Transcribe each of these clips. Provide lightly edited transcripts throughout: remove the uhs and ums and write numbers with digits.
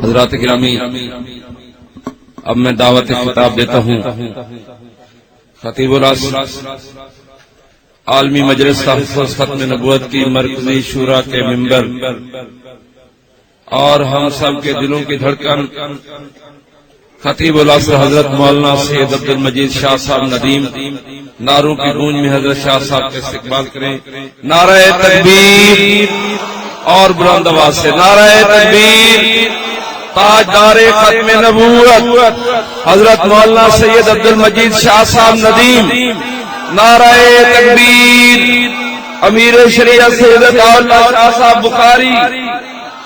حضرات گرامی، اب میں دعوت خطاب دیتا ہوں خطیب العصر عالمی مجلس تحفظ ختم نبوت کی مرکزی شورا کے ممبر اور ہم سب کے دلوں کی دھڑکن خطیب العصر حضرت مولانا سید عبد المجید شاہ صاحب ندیم نعروں کی گونج میں حضرت شاہ صاحب کا استقبال کریں۔ نعرہ تکبیر اور بلند آواز سے نعرہ تکبیر۔ تاجدار ختم نبوت حضرت مولانا سید عبد المجید شاہ صاحب ندیم، نعرہ تکبیر۔ امیر شریعت سید اللہ شاہ صاحب بخاری،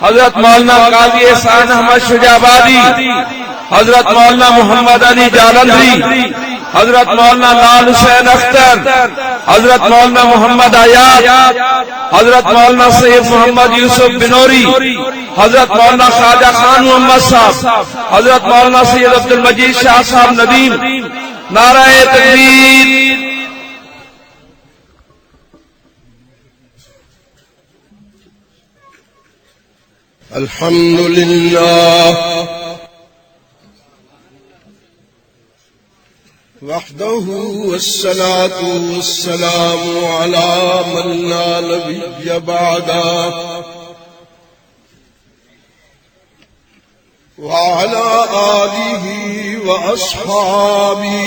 حضرت مولانا قاضی احسان احمد شجابادی، حضرت مولانا محمد علی جالندری، حضرت مولانا لال حسین اختر، حضرت مولانا محمد عیاض، حضرت مولانا سید محمد یوسف بنوری، حضرت مولانا خواجہ خان محمد صاحب، حضرت مولانا سید عبد المجید شاہ صاحب ندیم، نعرہ تکبیر۔ الحمد للہ وحدہ والصلاة والسلام على من لا نبی بعدہ وعلى آلہ وأصحابہ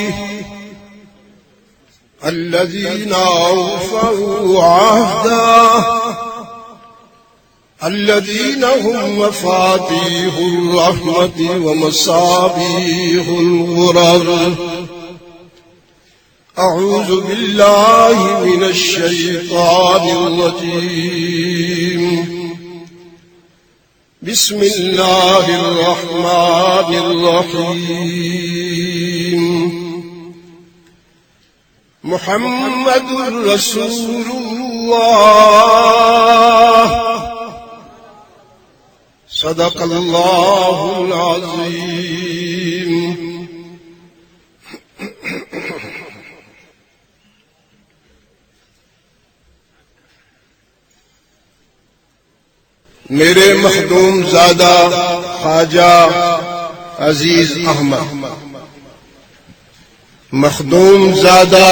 الذین أوفوا عہدہ الذين هم مفاتيح الرحمة ومصابيح الغرر أعوذ بالله من الشيطان الرجيم بسم الله الرحمن الرحيم محمد رسول الله صدق اللہ العظیم۔ میرے مخدوم زادہ خواجہ عزیز احمد، مخدوم زادہ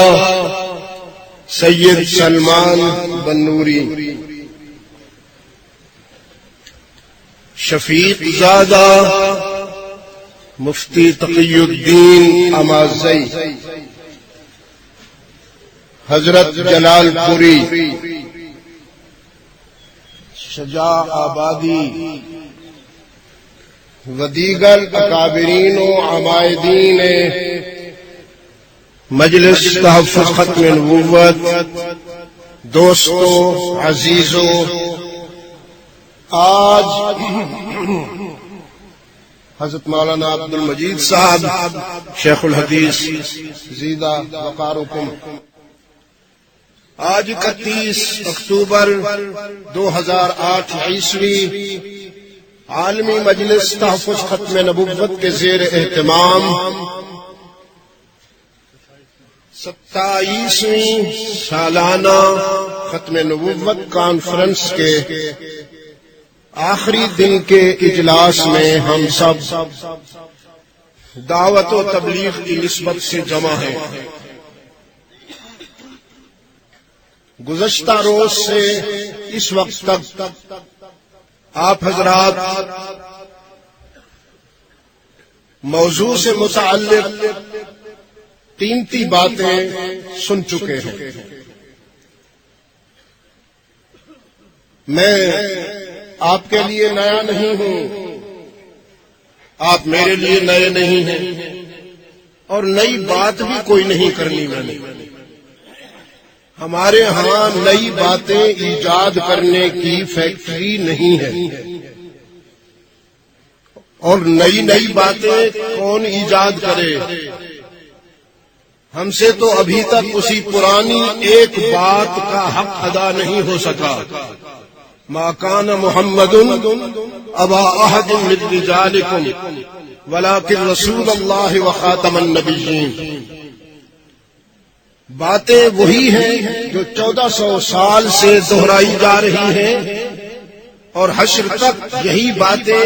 سید سلمان بنوری، شفیق زادہ مفتی تقی الدین امازئی، حضرت جلال پوری، شجاع آبادی و دیگر اکابرین و عمائدین مجلس تحفظ ختم نبوت، دوستو عزیزو، آج حضرت مولانا عبد المجید صاحب شیخ الحدیث زیدہ وقارکم، آج 31 اکتوبر 2008 عیسوی عالمی مجلس تحفظ ختم نبوت کے زیر اہتمام 27ویں سالانہ ختم نبوت کانفرنس کے آخری دن کے اجلاس میں ہم سب دعوت و تبلیغ کی نسبت سے جمع ہیں۔ گزشتہ روز سے اس وقت تک آپ حضرات موضوع سے متعلق قیمتی باتیں سن چکے ہیں۔ میں آپ کے لیے نیا نہیں ہوں، آپ میرے لیے نئے نہیں ہیں، اور نئی بات بھی کوئی نہیں کرنی میں نے۔ ہمارے ہاں نئی باتیں ایجاد کرنے کی فیکٹری نہیں ہے، اور نئی باتیں کون ایجاد کرے؟ ہم سے تو ابھی تک اسی پرانی ایک بات کا حق ادا نہیں ہو سکا، ما کان محمد ابا احد من رجالکم ولکن رسول اللہ وخاتم النبیین۔ باتیں وہی ہیں جو 1400 سال سے دہرائی جا رہی ہیں، اور حشر تک یہی باتیں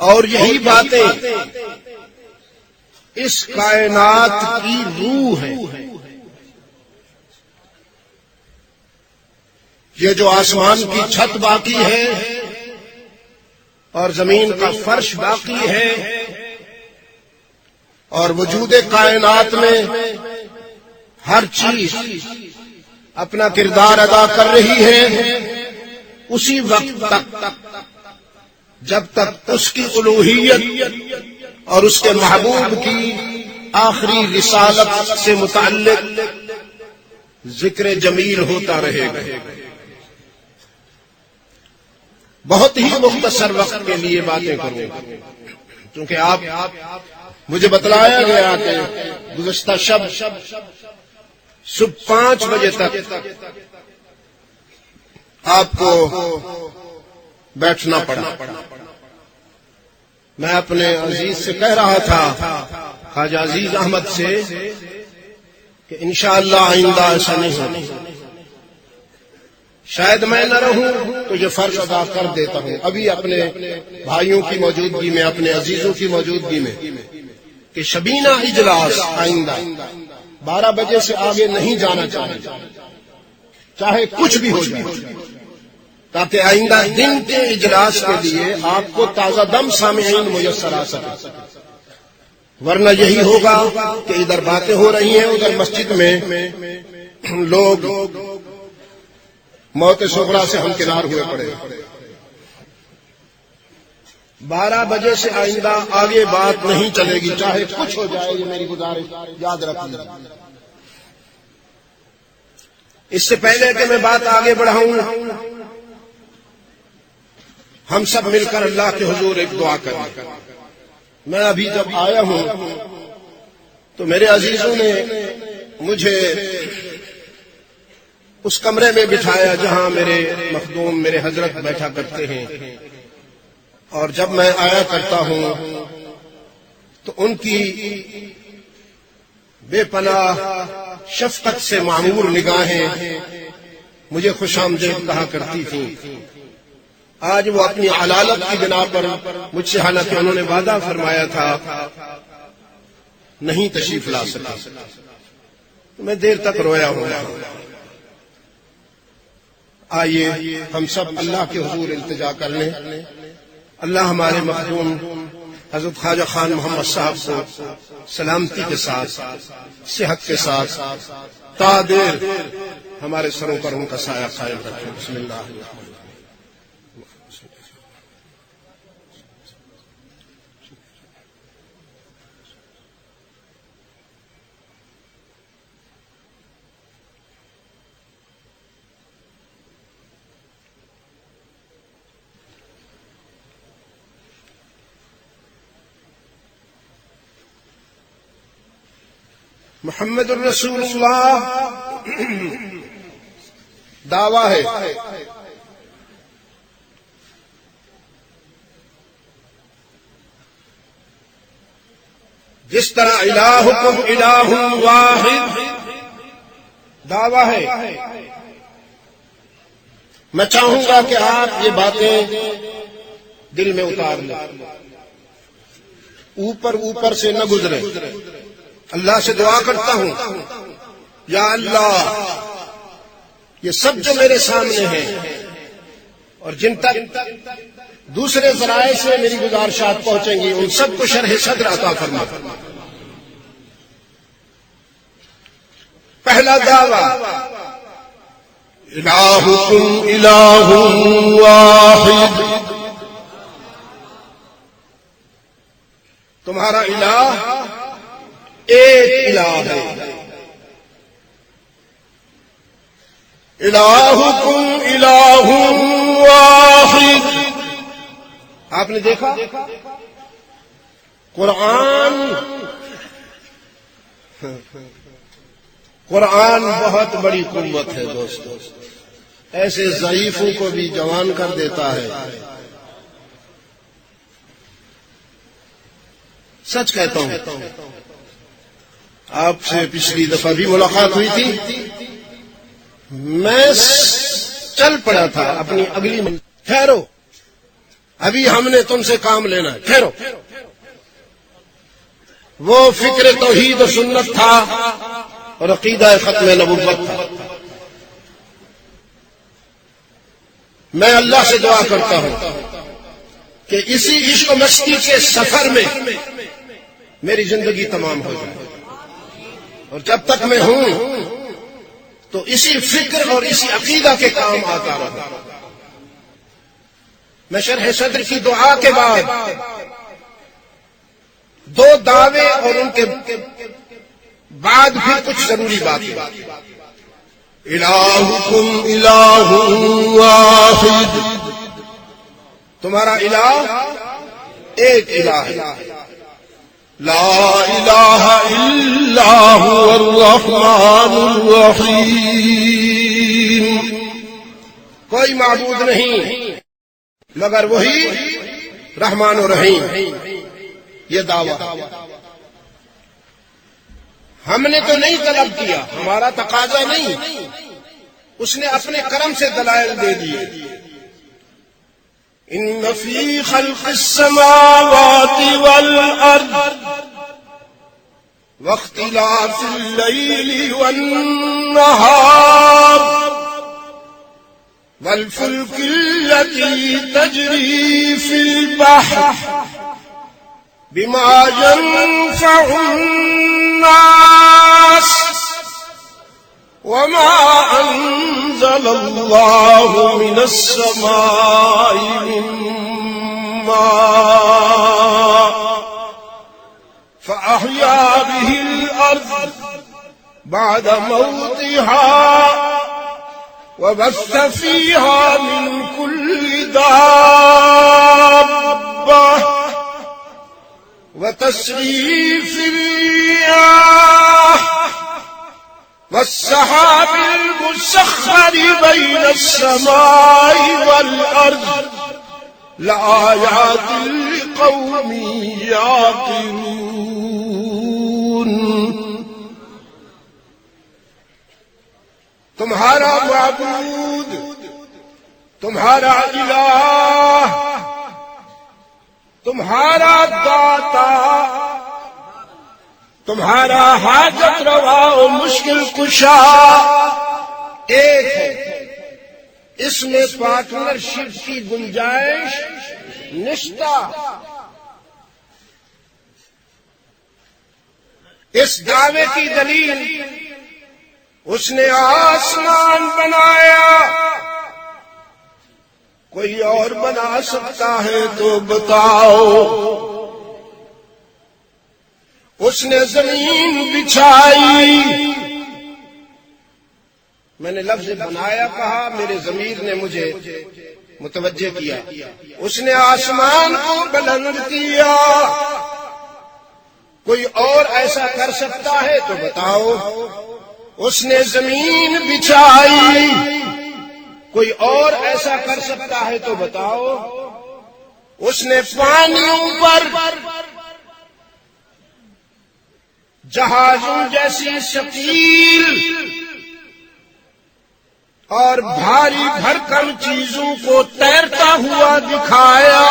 اور یہی باتیں اس کائنات کی روح ہے. یہ جو آسمان کی چھت باقی ہے اور زمین کا فرش باقی ہے اور وجود کائنات میں ہر چیز اپنا کردار ادا کر رہی ہے، اسی وقت تک جب تک اس کی الوہیت اور اس کے محبوب کی آخری رسالت سے متعلق ذکر جمیل ہوتا رہے گا. بہت ہی مختصر وقت کے لیے باتیں کروں گا کیونکہ آپ مجھے بتلایا گیا کہ گزشتہ شب صبح 5 بجے تک آپ کو بیٹھنا پڑا. میں اپنے عزیز سے کہہ رہا تھا، خواجہ عزیز احمد سے، کہ انشاءاللہ آئندہ ایسا نہیں ہوگا. شاید میں نہ رہوں تو یہ فرض ادا کر دیتا ہوں ابھی اپنے بھائیوں کی موجودگی میں، اپنے عزیزوں کی موجودگی میں، کہ شبینہ اجلاس آئندہ 12 بجے سے آگے نہیں جانا چاہے کچھ بھی ہو جائے، تاکہ آئندہ دن کے اجلاس کے لیے آپ کو تازہ دم سامعین میسر آ سکے. ورنہ یہی ہوگا کہ ادھر باتیں ہو رہی ہیں، ادھر مسجد میں لوگ موت صغریٰ سے ہمکنار ہوئے پڑے. 12 بجے سے آئندہ آگے بات نہیں چلے گی، چاہے کچھ ہو جائے. یہ میری گزارش یاد رکھیے. اس سے پہلے کہ میں بات آگے بڑھاؤں، ہم سب مل کر اللہ کے حضور ایک دعا کریں. میں ابھی جب آیا ہوں تو میرے عزیزوں نے مجھے اس کمرے میں بٹھایا جہاں میرے مخدوم، میرے حضرت بیٹھا کرتے ہیں، اور جب میں آیا کرتا ہوں تو ان کی بے پناہ شفقت سے معمور نگاہیں مجھے خوش آمدید کہا کرتی تھیں. آج وہ اپنی علالت کی بنا پر مجھ سے، حالانکہ انہوں نے وعدہ فرمایا تھا، نہیں تشریف لا سکا. میں دیر تک رویا ہوں. آئیے ہم سب اللہ کے حضور التجا کر لیں. اللہ ہمارے مخدوم حضرت خواجہ خان محمد صاحب کو سلامتی کے ساتھ، صحت کے ساتھ تا دیر ہمارے سروں پر ان کا سایہ قائم رکھے. بسم اللہ الرحمن الرحیم. محمد الرسول اللہ دعویٰ ہے. جس طرح الہکم الہ واحد دعویٰ ہے. میں چاہوں گا کہ آپ یہ باتیں دل میں اتار لیں، اوپر سے نہ گزرے. اللہ سے دعا کرتا ہوں، یا اللہ یہ سب جو میرے سامنے ہیں اور جن تک دوسرے ذرائع سے میری گزارشات پہنچیں گی، ان سب کو شرح صدر عطا فرما. پہلا دعویٰ، الہکم الہ واحد، تمہارا الہ ایک الہ ہے. الہکم الہ واحد. آپ نے دیکھا قرآن بہت بڑی قوت ہے دوستو، ایسے ضعیفوں کو بھی جوان کر دیتا ہے. سچ کہتا ہوں، آپ سے پچھلی دفعہ بھی ملاقات ہوئی تھی، میں چل پڑا تھا اپنی اگلی ٹھہرو، ابھی ہم نے تم سے کام لینا ہے، ٹھہرو۔ وہ فکر توحید و سنت تھا اور عقیدہ ختم نبوت تھا۔ میں اللہ سے دعا کرتا ہوں کہ اسی عشق و مستی کے سفر میں میری زندگی تمام ہو جائے، اور جب تک میں ہوں تو اسی فکر اور اسی عقیدہ کے کام آتا رہا۔ میں شرح صدر کی دعا کے بعد دو دعوے اور ان کے بعد پھر کچھ ضروری باتیں۔ الہکم الہ واحد، تمہارا الہ ایک الہ ہے، لا الہ الا هو الرحمن الرحیم، کوئی معبود نہیں مگر وہی رحمان و رحیم۔ یہ دعویٰ ہم نے تو نہیں طلب کیا، ہمارا تقاضا نہیں، اس نے اپنے کرم سے دلائل دے دیے۔ ان فی خلق السماوات والارض واختلاف اللیل والنہار والفلک التي تجری فی البحر بما ينفع الناس وما أنزل الله من السماء من ماء فأحيا به الأرض بعد موتها وبث فيها من كل دابة وتصريف الرياح والسحاب المسخر بين السماء والأرض لآيات لقوم يعقلون۔ تمہارا معبود، تمہارا الہ، تمہارا داتا، تمہارا حاجت روا و مشکل کشا ایک ہے، اس میں پارٹنرشپ کی گنجائش نشتا۔ اس دعوے کی دلیل اس نے آسمان بنایا، کوئی اور بنا سکتا ہے تو بتاؤ۔ اس نے زمین بچھائی، میں نے لفظ بنایا کہا، میرے ضمیر نے مجھے متوجہ کیا۔ اس نے آسمان کو بلند کیا، کوئی اور ایسا کر سکتا ہے تو بتاؤ۔ اس نے زمین بچھائی، کوئی اور ایسا کر سکتا ہے تو بتاؤ۔ اس نے پانیوں پر جہازوں جیسی ثقیل اور بھاری بھرکم چیزوں کو تیرتا ہوا دکھایا،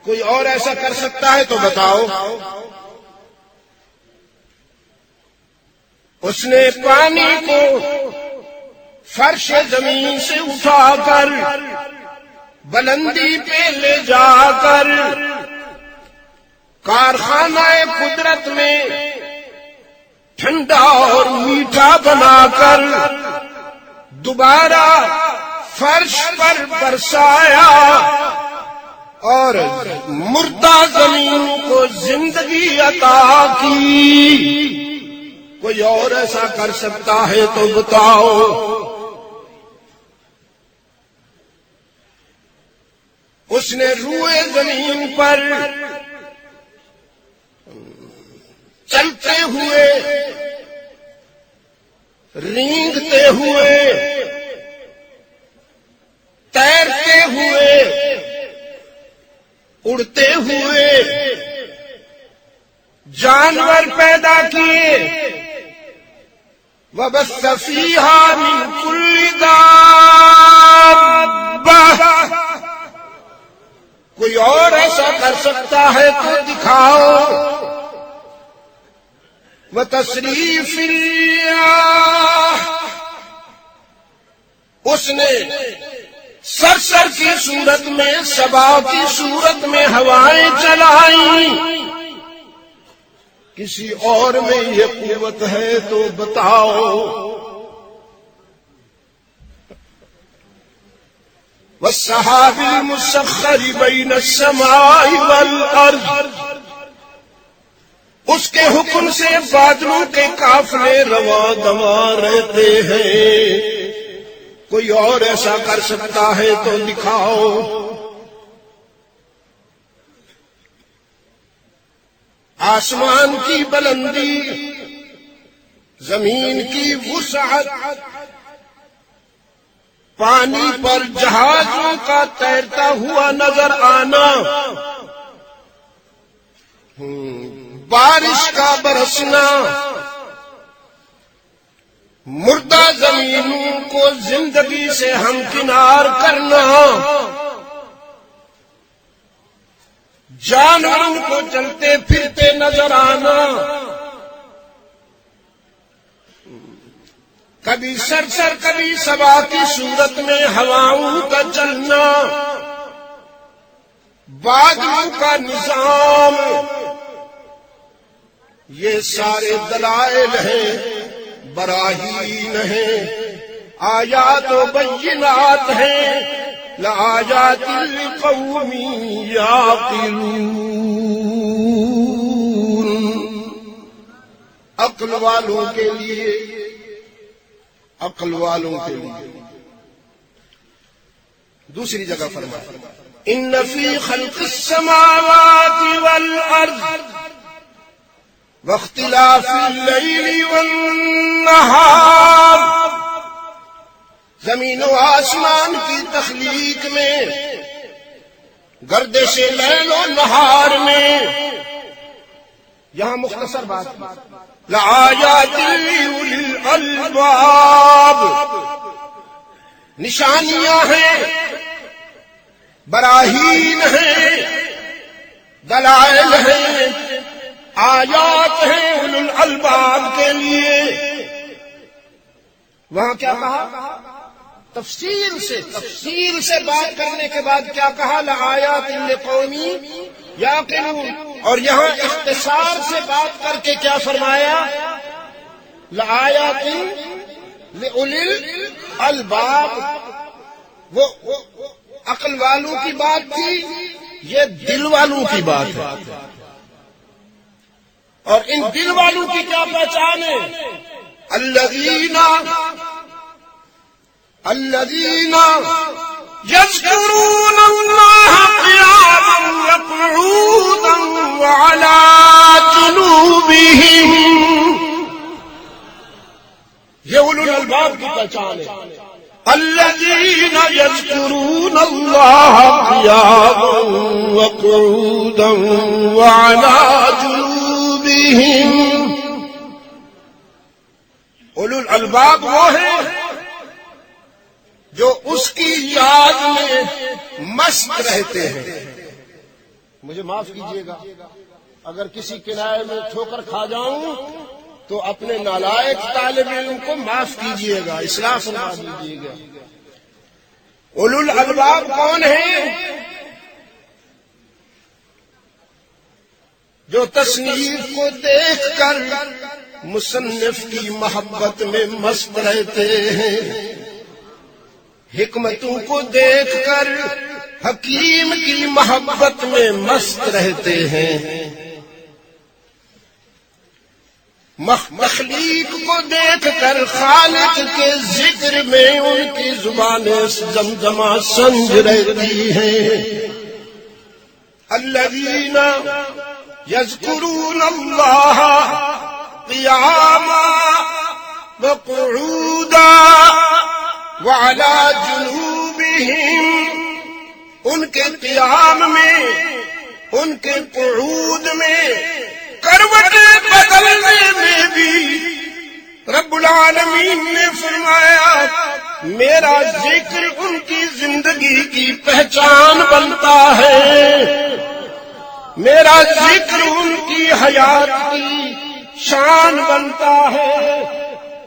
کوئی اور ایسا کر سکتا ہے تو بتاؤ۔ اس نے پانی کو فرش زمین سے اٹھا کر بلندی پہ لے جا کر کارخانہ قدرت میں ٹھنڈا اور میٹھا بنا کر دوبارہ فرش پر برسایا اور مردہ زمین کو زندگی عطا کی، کوئی اور ایسا کر سکتا ہے تو بتاؤ۔ اس نے روئے زمین پر چلتے ہوئے، رینگتے ہوئے، تیرتے ہوئے، اڑتے ہوئے جانور پیدا کیے، وَبَثَّ فِيهَا مِن كُلِّ دَابَّةٍ کر سکتا ہے تو دکھاؤ وتصریف الریاح، اس نے سرسر کی صورت میں، صبا کی صورت میں ہوائیں چلائیں، کسی اور میں یہ قوت ہے تو بتاؤ۔ والسحاب المسخر بین السماء والارض، اس کے حکم سے بادلوں کے قافلے رواں دواں رہتے ہیں، کوئی اور ایسا کر سکتا ہے تو دکھاؤ۔ آسمان کی بلندی، زمین کی وسعت، پانی پر جہازوں کا تیرتا ہوا نظر آنا، بارش کا برسنا، مردہ زمینوں کو زندگی سے ہمکنار کرنا، جانوروں کو چلتے پھرتے نظر آنا، کبھی سرسر کبھی صبا کی صورت میں ہواؤں کا چلنا، بادلوں کا نظام، یہ سارے دلائل ہیں، براہین ہیں، آیات و بینات ہیں، لآیات لقوم یعقلون، عقل والوں کے لیے، عقل والوں کے لیے۔ دوسری جگہ فرمایا ان فی خلق السماوات والارض واختلاف اللیل والنہار، زمین و آسمان کی تخلیق میں، گردش لیل و نہار میں، یہاں مختصر بات لآیات لأولی الالباب، نشانیاں ہیں، براہین ہیں، دلائل ہیں، آیات ہیں اولی الالباب کے لیے۔ وہاں کیا کہا؟ تفصیل سے بات کرنے کے بعد کیا کہا؟ لآیات لقوم یعقلون، اور یہاں اختصار سے بات کر کے کیا فرمایا؟ لآیات لأولی الالباب، وہ عقل والوں کی بات تھی، یہ دل والوں کی بات ہے، اور ان دل والوں کی کیا پہچان ہے؟ الذین یذکرون اللہ قیاما وقعودا وعلی جنوبہم، یہ اولو الالباب کی پہچان ہے۔ الذین یذکرون اللہ قیاما وقعودا وعلی جنوبہم، اولو الالباب وہ ہیں جو اس کی یاد میں مست رہتے ہیں۔ مجھے معاف کیجیے گا اگر کسی کنارے میں ٹھوکر کھا جاؤں تو اپنے نالائق طالب علم کو معاف کیجیے گا، اصلاح فرما دیجیے گا۔ اولو الالباب کون ہیں؟ جو تصنیف کو دیکھ کر مصنف کی محبت میں مست رہتے ہیں، حکمتوں کو دیکھ کر حکیم کی محبت میں مست رہتے ہیں، مخلوق کو دیکھ کر خالق کے ذکر میں ان کی زبانیں زمزمہ سنج رہتی ہیں۔ الذین یذکرون اللہ قیاما وقعودا وعلی جنوبہم، ان کے قیام میں، ان کے قعود میں، کروٹیں بدلنے میں بھی رب العالمین نے فرمایا میرا ذکر ان کی زندگی کی پہچان بنتا ہے۔ میرا ذکر ان کی حیات کی شان بنتا ہے.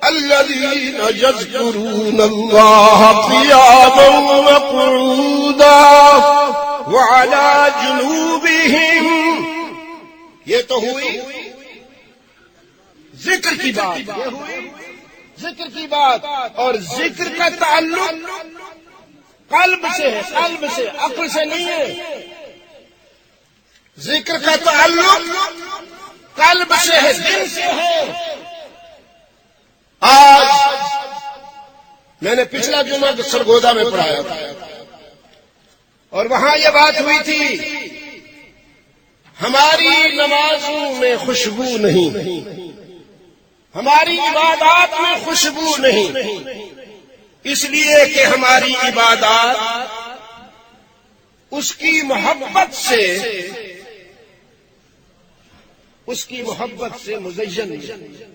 الذین یذکرون اللہ قیاما وقعودا وعلی جنوبہم. یہ تو ہوئی ذکر کی بات، یہ ہوئی ذکر کی بات. اور ذکر کا تعلق قلب سے ہے، قلب سے، عقل سے نہیں ہے. ذکر کا تعلق قلب سے ہے، دل سے ہے. آج میں نے پچھلا جمعہ سرگودا میں پڑھایا تھا اور وہاں یہ بات ہوئی تھی، ہماری نمازوں میں خوشبو نہیں، ہماری عبادات میں خوشبو نہیں، اس لیے کہ ہماری عبادات اس کی محبت سے مزین نہیں.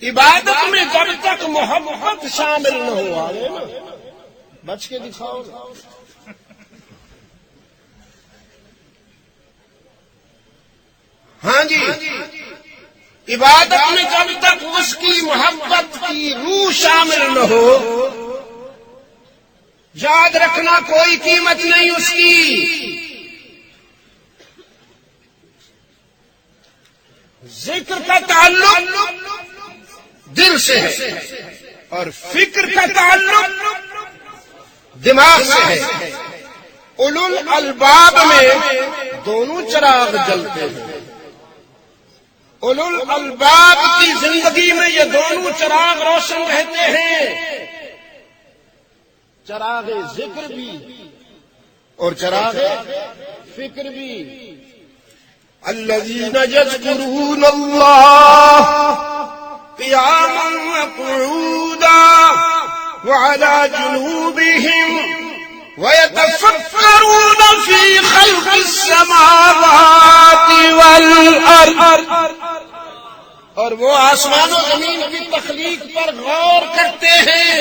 عبادت میں جب تک محبت شامل نہ ہو، آئے نا بچ کے دکھاؤ. ہاں جی، عبادت میں جب تک اس کی محبت کی روح شامل نہ ہو، یاد رکھنا کوئی قیمت نہیں اس کی. ذکر کا تعلق دل سے ہے اور فکر کا تعلق دماغ سے ہے. اولو الالباب میں دونوں چراغ جلتے ہیں. اولو الالباب کی زندگی میں یہ دونوں چراغ روشن رہتے ہیں، چراغ ذکر بھی اور چراغ فکر بھی. الذین یذکرون اللہ قیاما وقعودا وعلی جنوبہم وَيَتَفَكَّرُونَ فِي خَلْقِ السَّمَاوَاتِ وَالْأَرْضِ. اور وہ آسمان و زمین کی تخلیق پر غور کرتے ہیں.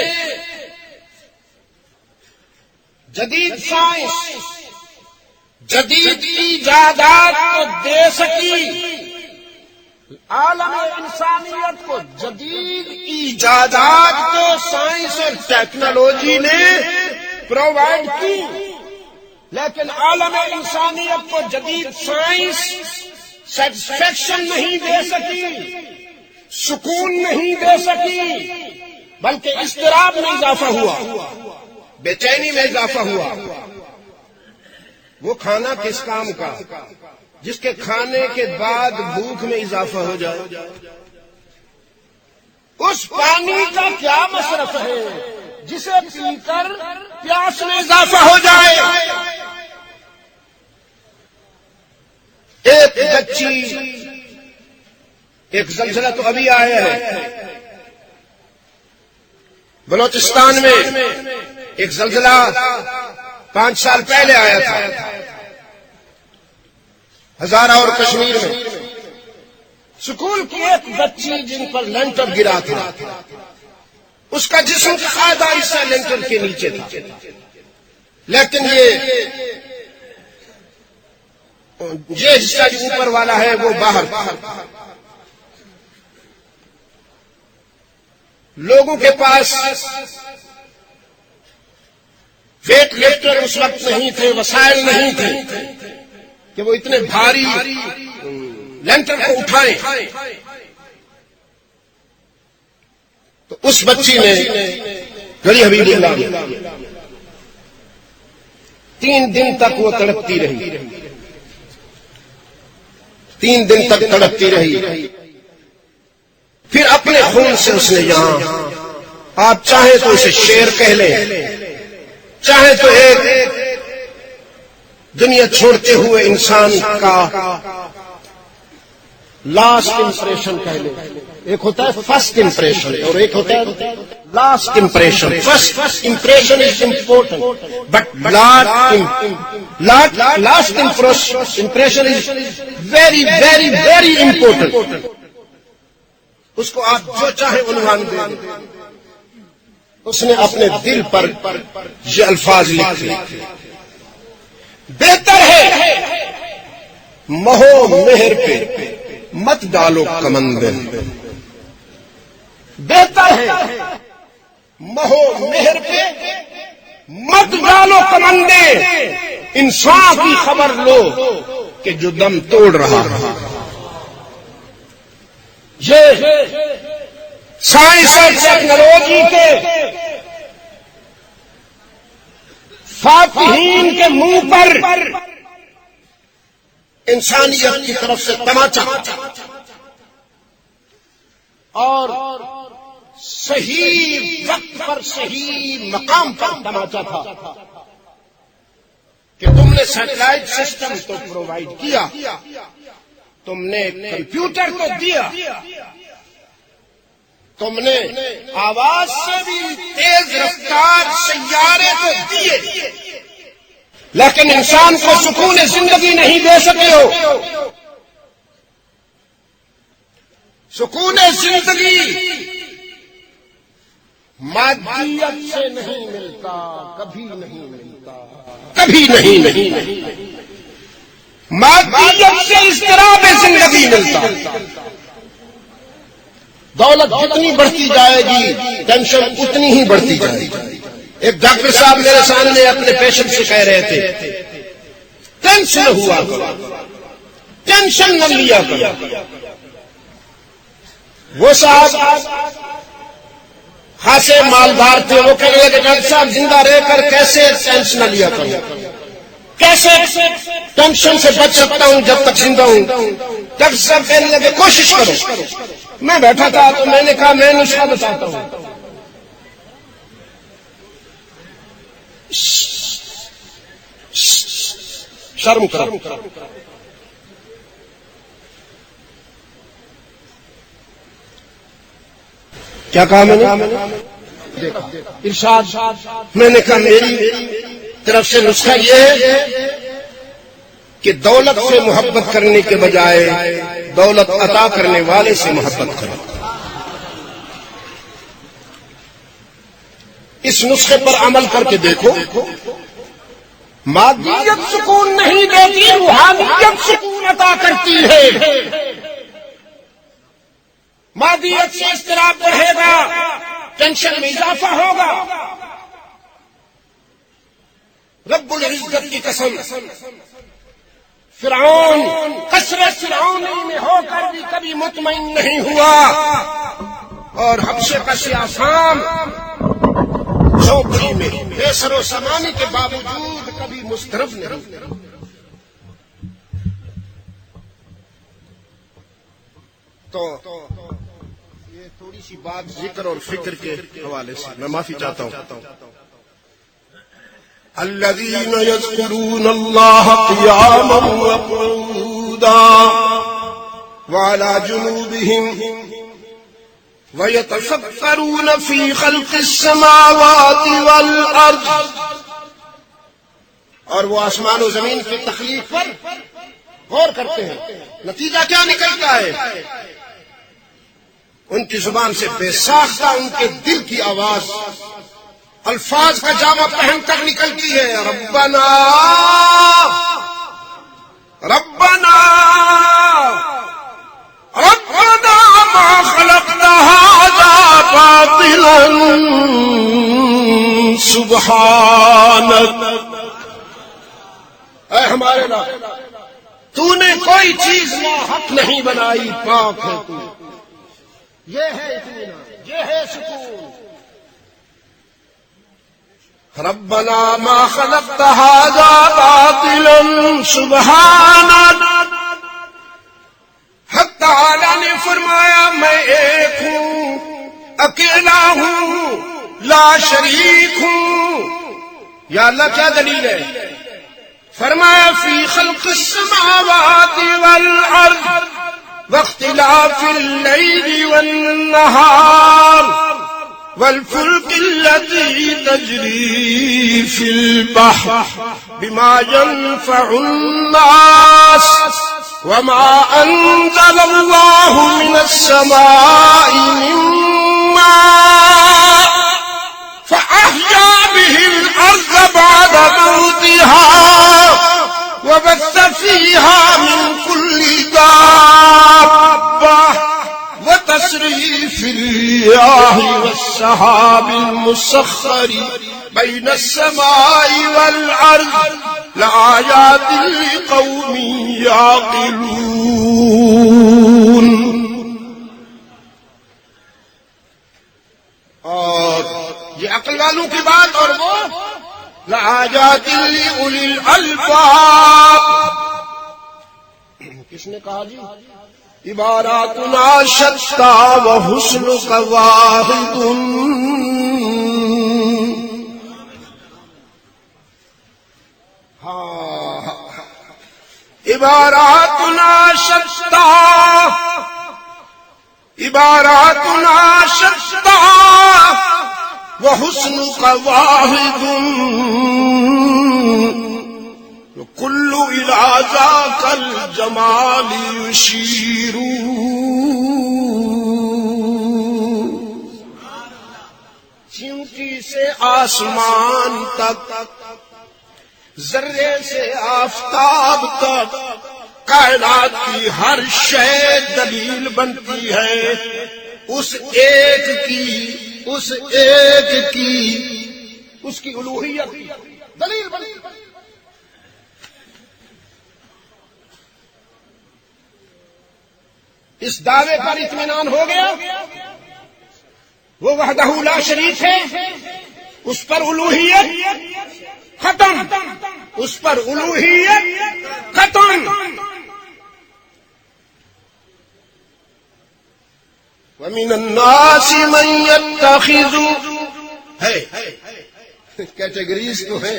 جدید سائنس، جدید ایجادات تو دے سکی عالم انسانیت کو، جدید ایجادات تو سائنس اور ٹیکنالوجی نے پرووائڈ کی، لیکن عالم انسانیت کو جدید سائنس سیٹسفیکشن نہیں دے سکی، سکون نہیں دے سکی، بلکہ اضطراب میں اضافہ ہوا، بے چینی میں اضافہ ہوا. وہ کھانا کس کام کا جس کے کھانے کے بعد بھوک میں اضافہ ہو جائے؟ اس پانی کا کیا مصرف ہے جسے پی کر پیاس میں اضافہ ہو جائے؟ ایک بچی، ایک زلزلہ تو ابھی آیا ہے بلوچستان میں، ایک زلزلہ 5 سال پہلے آیا تھا ہزارہ اور کشمیر میں. سکول کی ایک بچی جن پر لینٹر گرا تھا، اس کا جسم کا آدھا حصہ لینٹر کے نیچے تھا، لیکن یہ حصہ جو اوپر والا ہے وہ باہر تھا. لوگوں کے پاس ویٹ لفٹر اس وقت نہیں تھے، وسائل نہیں تھے کہ وہ اتنے بھاری لینٹر کو اٹھائیں. تو اس بچی نے گلی حبیب اللہ میں 3 دن تک وہ تڑپتی رہی، 3 دن تک تڑپتی رہی. پھر اپنے خون سے اس نے یہاں، آپ چاہیں تو اسے شیر کہہ لیں، چاہے تو ایک دنیا چھوڑتے ہوئے انسان کا لاسٹ امپریشن کہہ لیں. ایک ہوتا ہے فرسٹ امپریشن اور ایک ہوتا ہے last impression. First impression is important but last impression is very very very important. اس کو آپ جو چاہے عنوان دیں. اس نے اپنے دل پر یہ الفاظ لکھے، بہتر ہے مہو مہر پہ مت ڈالو کمندے، بہتر ہے مہو مہر پہ مت ڈالو کمندے، انسان کی خبر لو کہ جو دم توڑ رہا ہے۔ یہ سائنس اور ٹیکنالوجی کے فاتحین کے منہ پر انسانیت کی طرف سے تماچا اور صحیح وقت پر صحیح مقام پر تماچا تھا کہ تم نے سیٹلائٹ سسٹم تو پرووائڈ کیا، تم نے کمپیوٹر تو دیا، تم نے آواز سے بھی تیز رفتار سیارے تو دیے، لیکن انسان کو سکون زندگی نہیں دے سکے ہو۔ سکون زندگی مادیت سے نہیں ملتا، کبھی نہیں ملتا، کبھی نہیں مادیت سے اضطراب زندگی ملتا۔ دولت جتنی بڑھتی جائے گی ٹینشن اتنی ہی بڑھتی جائے گی۔ ایک ڈاکٹر صاحب میرے سامنے اپنے پیشنٹ سے کہہ رہے تھے ٹینشن ہوا کرو، ٹینشن نہ لیا کرو۔ وہ صاحب خاصے مالدار تھے، وہ کہنے لگے ڈاکٹر صاحب زندہ رہ کر کیسے ٹینشن نہ لیا کرو، کیسے ٹینشن سے بچ سکتا ہوں جب تک زندہ ہوں؟ ڈاکٹر صاحب کہنے لگے کوشش کرو۔ میں بیٹھا تھا تو میں نے کہا میں نسخہ بتاتا ہوں۔ شرم کرو، کیا کہا میں نے؟ ارشاد، میں نے کہا میری طرف سے نسخہ یہ ہے کہ دولت سے محبت کرنے کے بجائے دولت عطا کرنے والے سے محبت کرو۔ اس نسخے پر عمل کر کے دیکھو، مادیت سکون نہیں دیتی، روحانیت سکون عطا کرتی ہے۔ مادیت سے اضطراب بڑھے گا، ٹینشن میں اضافہ ہوگا۔ رب العزت کی قسم، فرعون کثرت فرعونی میں ہو کر بھی کبھی مطمئن نہیں ہوا، اور حبشے کا سیاسام جھونپڑی میں بے سر و سامانی کے باوجود کبھی مضطرب نہیں۔ تو یہ تھوڑی سی بات ذکر اور فکر کے حوالے سے میں معافی چاہتا ہوں۔ الذين يذكرون الله قياما وقعودا وعلى جنوبهم ويتفكرون في خلق السماوات والأرض، اور وہ آسمان و زمین کی تخلیق پر غور کرتے ہیں۔ نتیجہ کیا نکلتا ہے؟ ان کی زبان سے بے ساختہ ان کے دل کی آواز الفاظ کا جامہ پہن کر نکلتی ہے، ربنا ربنا ربنا ما خلقت هذا باطلا سبحانک، اے ہمارے رب تو نے کوئی چیز ناحق نہیں بنائی، پاک ہے تو۔ یہ ہے اطمینان، یہ ہے سکون۔ ربنا ما خلقت هذا باطلا سبحانک، حق تعالی نے فرمایا میں ایک ہوں، اکیلا ہوں، لا شریک ہوں۔ یا اللہ کیا دلیل ہے؟ فرمایا فی خلق السماوات والارض واختلاف اللیل والنہار والفلك التي تجري في البحر بما ينفع الناس وما أنزل الله من السماء من ماء الرياح والسحاب المسخر بين السماء والأرض لآيات لقوم يعقلون. اور یہ عقل والوں کی بات، اور وہ لآیات لأولی الألباب. کس نے کہا جی؟ عباراتنا شتى وحسنك واحد. عباراتنا شتى، عباراتنا شتى وحسنك واحد. كل إلى ذاك الجمال يشير. چونٹی سے آسمان تک، ذرے سے آفتاب تک، کائنات کی ہر شے دلیل بنتی ہے اس ایک کی، اس ایک کی، اس کی الوہیت کی دلیل بنتی ہے. اس دعوے پر اطمینان ہو گیا، وہ وحدہ لا شریک ہے، اس پر الوہیت ختم، اس پر الوہیت ختم. وَمِنَ النَّاسِ مَن يَتَّخِذُ، ہے کیٹیگریز تو ہے.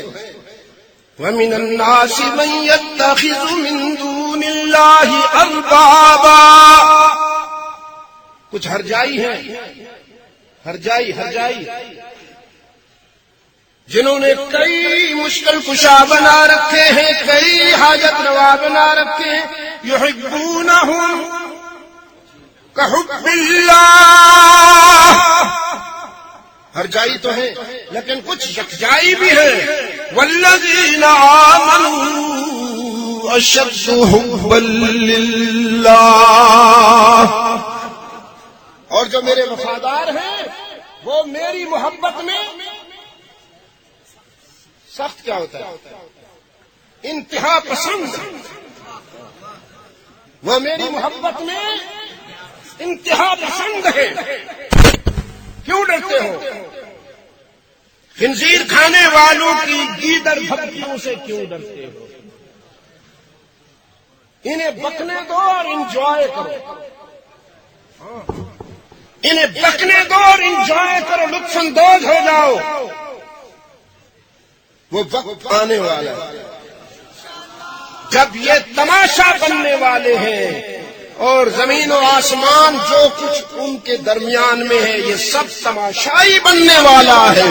وَمِنَ النَّاسِ مَن يَتَّخِذُ مِن دُونِ اللَّهِ أَرْبَابًا. کچھ ہرجائی ہیں، ہرجائی جنہوں نے کئی مشکل کشا بنا رکھے ہیں، کئی حاجت روا بنا رکھے ہیں. يُحِبُّونَهُمْ كَحُبِّ اللَّهِ. ہرجائی تو ہے لیکن کچھ یکجائی بھی ہے. والذین آمنوا اشد حبا للہ. اور جو میرے وفادار ہیں وہ میری محبت میں سخت کیا ہوتا ہے؟ انتہا پسند. وہ میری محبت میں انتہا پسند ہے. کیوں ڈرتے ہو؟ خنزیر کھانے والوں کی گیدڑ بھبکیوں سے کیوں ڈرتے ہو؟ انہیں بکنے دو اور انجوائے کرو. انہیں بکنے دو اور انجوائے کرو، لطف اندوز ہو جاؤ. وہ وقت آنے والا ہے جب یہ تماشا بننے والے ہیں، اور زمین و آسمان جو کچھ ان کے درمیان میں ہے یہ سب تماشائی بننے والا ہے.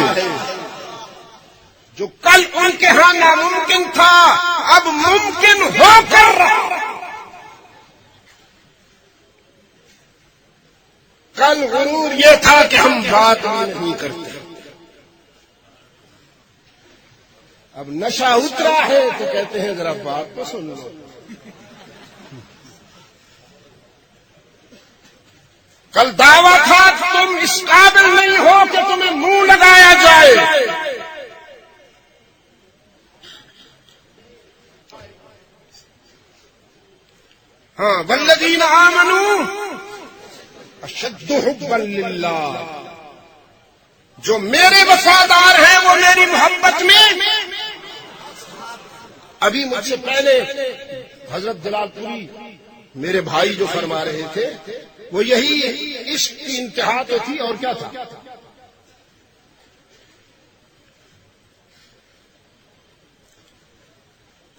جو کل ان کے ہاں ناممکن تھا اب ممکن ہو کر رہا. کل غرور یہ تھا کہ ہم بات نہیں کرتے، اب نشہ اترا ہے تو کہتے ہیں ذرا بات تو سن لو. کل دعویٰ تھا تم اس قابل نہیں ہو کہ تمہیں منہ لگایا جائے. ہاں، والذین آمنوا اشد حبا للہ. جو میرے وفادار ہیں وہ میری محبت میں. ابھی مجھ سے پہلے حضرت جلال پوری میرے بھائی جو فرما رہے تھے وہ یہی عشق کی انتہا تو تھی. اور کیا تھا؟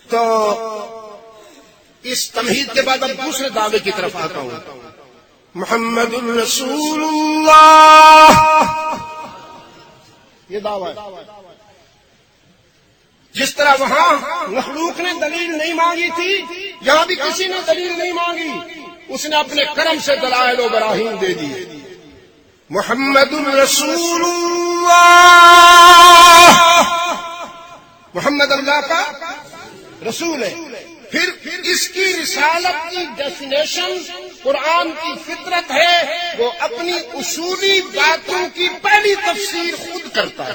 تو اس تمہید کے بعد اب دوسرے دعوے کی طرف آتا ہوں. محمد الرسول اللہ، یہ دعویٰ ہے. جس طرح وہاں مخلوق نے دلیل نہیں مانگی تھی، یہاں بھی کسی نے دلیل نہیں مانگی، اس نے اپنے کرم سے دلائل و براہین دے دیے. محمد الرسول اللہ، محمد اللہ کا رسول ہے. پھر اس کی رسالت کی ڈیفینیشن قرآن کی فطرت ہے وہ اپنی اصولی باتوں کی پہلی تفسیر خود کرتا ہے.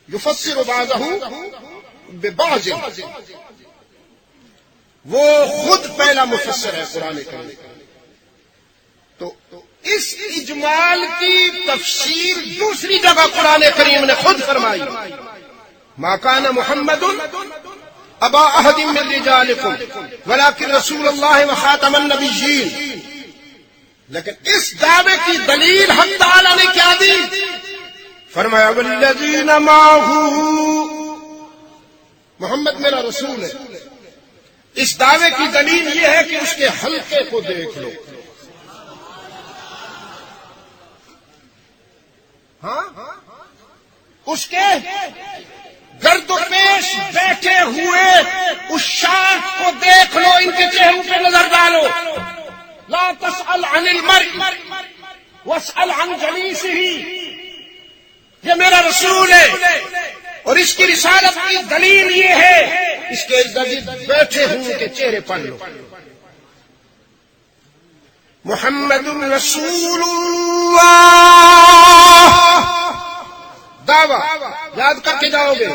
یفسر بعضہ ببعض، وہ خود پہلا مفسر ہے قرآن کریم. تو اس اجمال کی تفسیر دوسری جگہ قرآن کریم نے خود فرمائی. ما کان محمد ابا احد من رجالکم ولکن رسول اللہ وخاتم النبیین. لیکن اس دعوے کی دلیل حق تعالی نے کیا دی؟ فرمایا والذین معہ، محمد میرا رسول ہے. اس دعوے کی دلیل یہ ہے کہ اس کے حلقے کو دیکھ لو. ہاں اس کے گرد و پیش بیٹھے ہوئے اس شاخ کو دیکھ لو، ان کے چہروں پہ نظر ڈالو. لا تسأل عن المرء واسأل عن جلیسہ. یہ میرا رسول ہے اور اس کی رسالت کی دلیل یہ ہے اس کے گرد بیٹھے ہوئے کے چہرے پڑھ لو. محمد رسول اللہ، دعویٰ یاد کر کے جاؤ گے.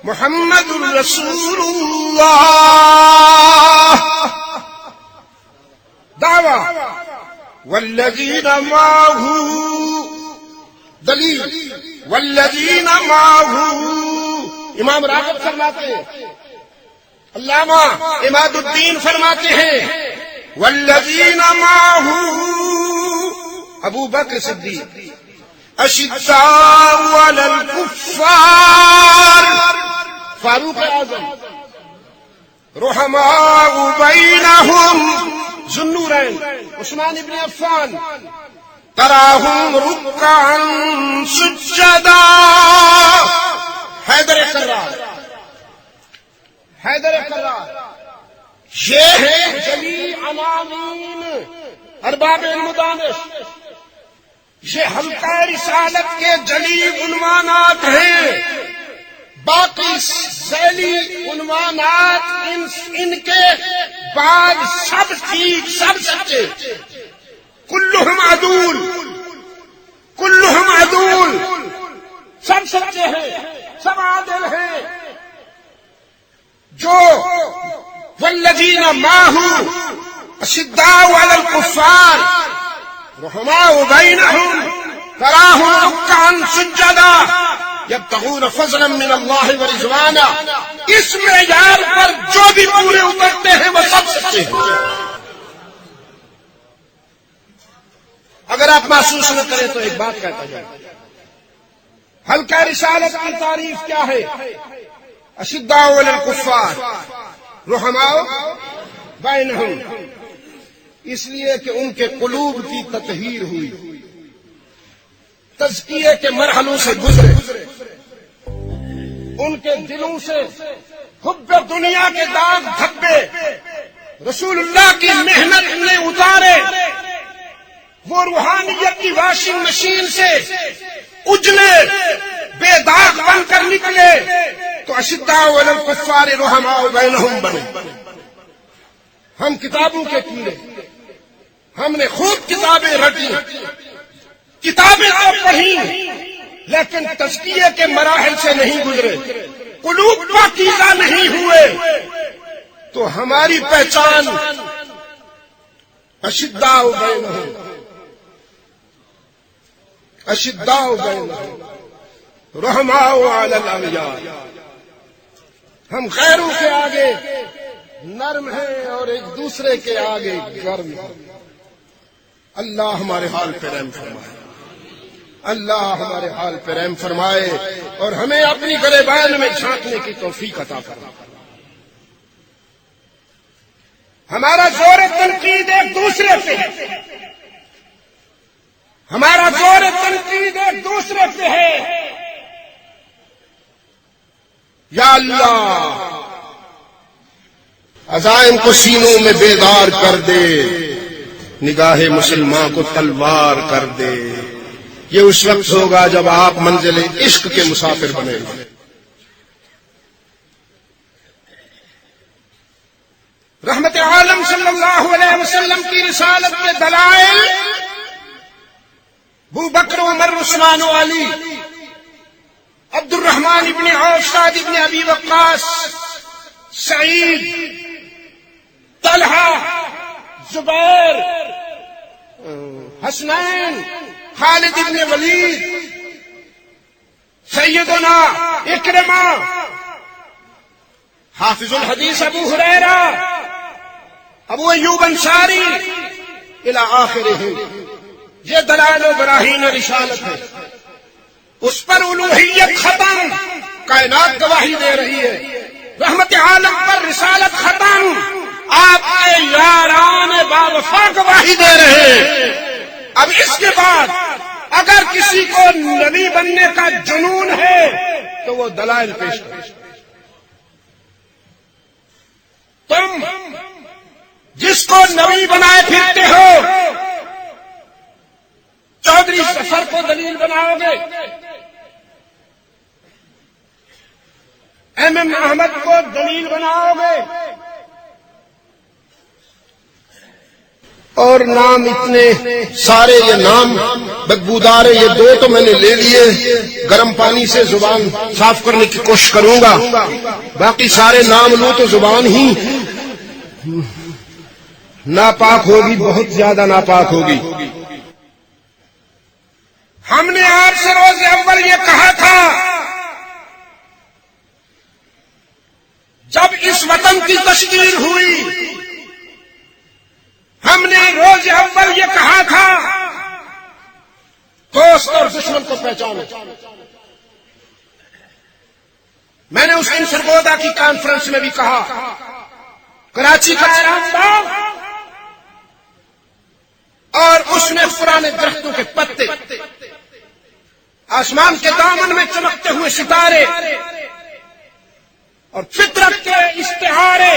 محمد رسول اللہ، دعویٰ والذین معہ، دلیل والذین معہ. امام راغب فرماتے ہیں، علامہ عماد الدین فرماتے ہیں والذین معہ ابو بکر صدیق اشداء علی الکفار، فاروق اعظم، رحماء بینہم ذو النورین عثمان ابن عفان، تراہم رکعا سجدا. حیدر کرار، حیدر کرار یہ ہے جلی عناوین ارباب المدانش. یہ حلقہ رسالت کے جلی عنوانات ہیں. باقی ذیلی عنوانات ان کے بعد سب ٹھیک، سب سچے. کلہم عدول، کلہم عدول، سب سچے ہیں، سب عادل ہیں. جو والذین معہ اشداء علی الکفار رحماء بینہم تراہم رکعا سجدا یبتغون فضلا من اللہ ورضوانا. اس معیار پر جو بھی پورے اترتے ہیں وہ سب سچے ہیں. اگر آپ محسوس نہ کریں تو ایک بات کہتا جائے، حلقہ رسالت کی تعریف کیا ہے؟ اشداء علی الکفار رحماء بینہم، اس لیے کہ ان کے قلوب کی تطہیر ہوئی، تزکیے کے مرحلوں سے گزرے، ان کے دلوں سے حب دنیا کے داغ دھبے رسول اللہ کی محنت نے اتارے، وہ روحانیت کی واشنگ مشین سے اجلے بے داغ بن کر نکلے تو اشداء علی الکفار رحماء بینہم بنے. ہم کتابوں کے کیڑے، ہم نے خوب کتابیں رٹی، کتابیں تو پڑھی، لیکن تزکیے کے مراحل سے نہیں گزرے، قلوب پاکیزہ نہیں ہوئے، تو ہماری پہچان اشداء بینہم، اشداء بینہم رحماء علی الانبیاء. ہم غیروں کے آگے نرم ہیں اور ایک دوسرے کے آگے گرم ہیں. اللہ ہمارے حال پہ رحم فرمائے، اللہ ہمارے حال پہ رحم فرمائے اور ہمیں اپنی گریبان میں جھانکنے کی توفیق عطا فرمائے. ہمارا زور تنقید ایک دوسرے پہ ہے، ہمارا زور تنقید ایک دوسرے پہ ہے. یا اللہ عزائم کو سینوں میں بیدار کر دے، نگاہ مسلمان کو تلوار کر دے. یہ اس وقت ہوگا جب آپ منزل عشق کے مسافر بنے گے. رحمت عالم صلی اللہ علیہ وسلم کی رسالت کے دلائل ابو بکر عمر عثمان و علی، عبد الرحمن ابن عوف، سعد ابن ابی وقاص، سعید، طلحہ، زبیر، حسنین، خالد ابن ولید، سیدنا اکرمہ، حافظ الحدیث ابو ہریرہ، ابو ایوب انصاری الی آخرہ، یہ دلائل و براہین رسالت ہے۔ اس پر الوہیت ختم، کائنات گواہی دے رہی ہے۔ رحمت عالم پر رسالت ختم، آپ کے یاران باوفا گواہی دے رہے ہیں۔ اب اس کے بعد اگر کسی کو نبی بننے کا جنون ہے تو وہ دلائل پیش کرے۔ تم جس کو نبی بنائے پھرتے ہو، چودھری ظفر کو دلیل بناؤ گے، ایم احمد کو دلیل بناؤ گے، اور نام اتنے سارے، یہ نام بدبودار ہے، یہ دو تو میں نے لے لیے، گرم پانی سے زبان صاف کرنے کی کوشش کروں گا، باقی سارے نام لوں تو زبان ہی ناپاک ہوگی، بہت زیادہ ناپاک ہوگی۔ ہم نے آپ سے روز اول یہ کہا تھا، جب اس وطن کی تشکیل ہوئی، ہم نے روز اول یہ کہا تھا دوست اور دشمن کو پہچانو۔ میں نے اس دن سرگودا کی کانفرنس میں بھی کہا، کراچی کا احرام باغ اور اس میں پرانے درختوں کے پتے، آسمان کے دامن میں چمکتے ہوئے ستارے اور فطرت کے استعارے،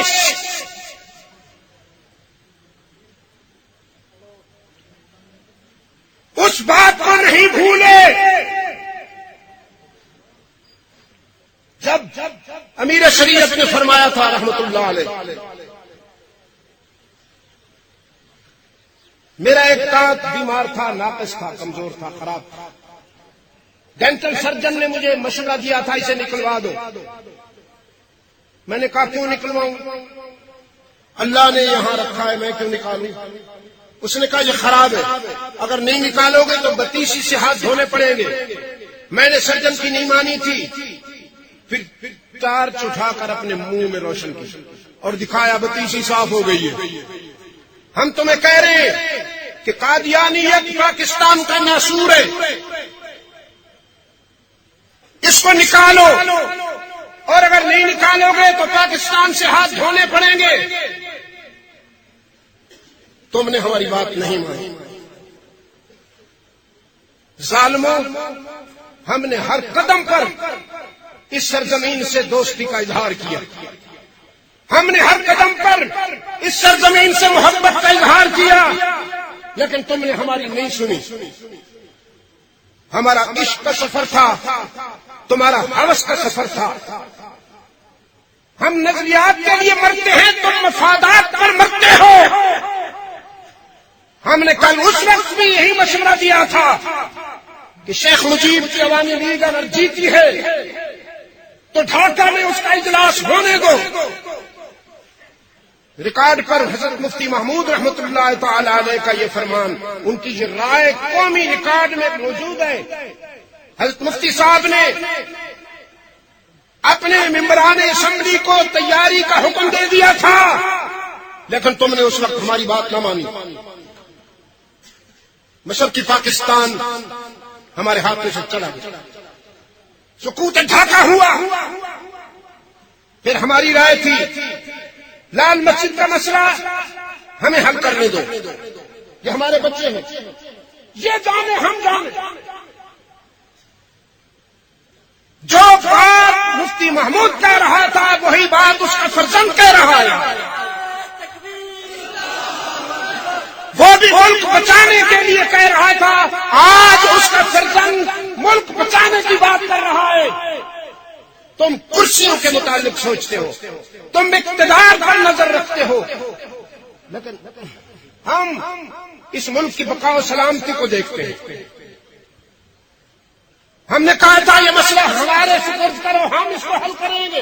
اس بات کو نہیں بھولے جب امیر شریعت نے فرمایا تھا رحمت اللہ علیہ، میرا ایک دانت بیمار تھا، ناقص تھا، کمزور تھا، خراب تھا، ڈینٹل سرجن نے مجھے مشورہ دیا تھا اسے نکلوا دو۔ میں نے کہا کیوں نکلواؤں، اللہ نے یہاں رکھا ہے، میں کیوں نکالوں؟ اس نے کہا یہ خراب ہے، اگر نہیں نکالو گے تو 32 سے ہاتھ دھونے پڑیں گے۔ میں نے سرجن کی نہیں مانی تھی، پھر ٹارچ اٹھا کر اپنے منہ میں روشن کی اور دکھایا 32 صاف ہو گئی ہے۔ ہم تمہیں کہہ رہے ہیں کہ قادیانیت پاکستان کا ناسور ہے، اس کو نکالو، اور اگر نہیں نکالو گے تو پاکستان سے ہاتھ دھونے پڑیں گے۔ تم نے ہماری بات نہیں مانی، ظالموں، ہم نے ہر قدم پر اس سرزمین سے دوستی کا اظہار کیا، ہم نے ہر قدم پر اس سرزمین سے محبت کا اظہار کیا، لیکن تم نے ہماری نہیں سنی۔ ہمارا عشق کا سفر تھا، تمہارا ہوس کا سفر تھا۔ ہم نظریات کے لیے مرتے ہیں، تم مفادات پر مرتے ہو۔ ہم نے کل اس وقت بھی یہی مشورہ دیا تھا کہ شیخ مجیب کی عوامی لیگ اگر جیتی ہے تو ڈھاکہ میں اس کا اجلاس ہونے دو۔ ریکارڈ پر حضرت مفتی محمود رحمت اللہ تعالی علیہ کا یہ فرمان، ان کی یہ رائے قومی ریکارڈ میں موجود ہے۔ حضرت مفتی صاحب نے اپنے ممبران اسمبلی کو تیاری کا حکم دے دیا تھا، لیکن تم نے اس وقت ہماری بات نہ مانی۔ مشرقی پاکستان ہمارے ہاتھوں سے چلا گیا، سکوت ڈھاکہ ہوا۔ پھر ہماری رائے تھی لال مسجد کا مسئلہ ہمیں حل کرنے دو، یہ ہمارے بچے ہیں، یہ جانے ہم جانے۔ جو بات مفتی محمود کہہ رہا تھا وہی بات اس کا فرزند کہہ رہا ہے، وہ بھی ملک بچانے کے لیے کہہ رہا تھا، آج اس کا فرزند ملک بچانے کی بات کر رہا ہے۔ تم کرسیوں کے متعلق سوچتے ہو، تم اقتدار پر نظر رکھتے ہو، لیکن ہم اس ملک کی بقا و سلامتی کو دیکھتے ہیں۔ ہم نے کہا تھا یہ مسئلہ ہمارے سپرد کرو، ہم اس کو حل کریں گے،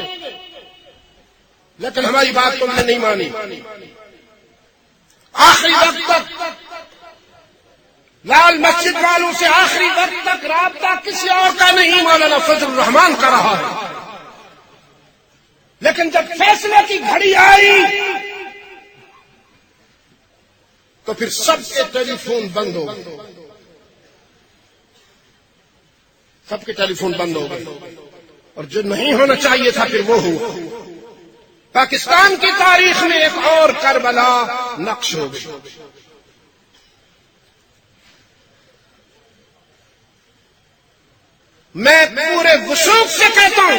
لیکن ہماری بات تم نے نہیں مانی۔ آخری وقت تک لال مسجد والوں سے آخری وقت تک رابطہ کسی اور کا نہیں، مولانا فضل الرحمان کا رہا ہے، لیکن جب فیصلے کی گھڑی آئی تو پھر سب کے ٹیلی فون بند ہو گئے، سب کے ٹیلی فون بند ہو گئے، اور جو نہیں ہونا چاہیے تھا پھر وہ ہوا۔ پاکستان کی تاریخ میں ایک اور کربلا نقش ہو گئی۔ میں پورے وثوق سے کہتا ہوں،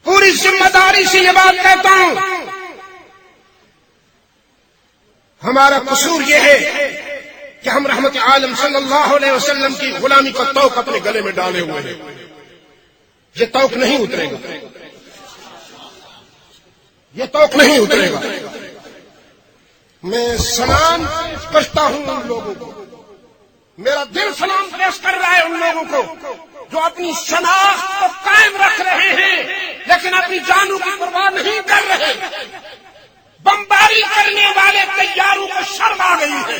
پوری ذمہ داری سے یہ بات کہتا ہوں، ہمارا قصور یہ ہے کہ ہم رحمت عالم صلی اللہ علیہ وسلم کی غلامی کا توق اپنے گلے میں ڈالے ہوئے ہیں۔ یہ توق نہیں اترے گا، یہ توق نہیں اترے گا۔ میں سلام کرتا ہوں ان لوگوں کو، میرا دل سلام پیش کر رہا ہے ان لوگوں کو جو اپنی شناخت کو قائم رکھ رہے ہیں لیکن اپنی جانوں کی پرواہ نہیں کر رہے۔ بمباری کرنے والے تیاروں کو شرم آ گئی ہے،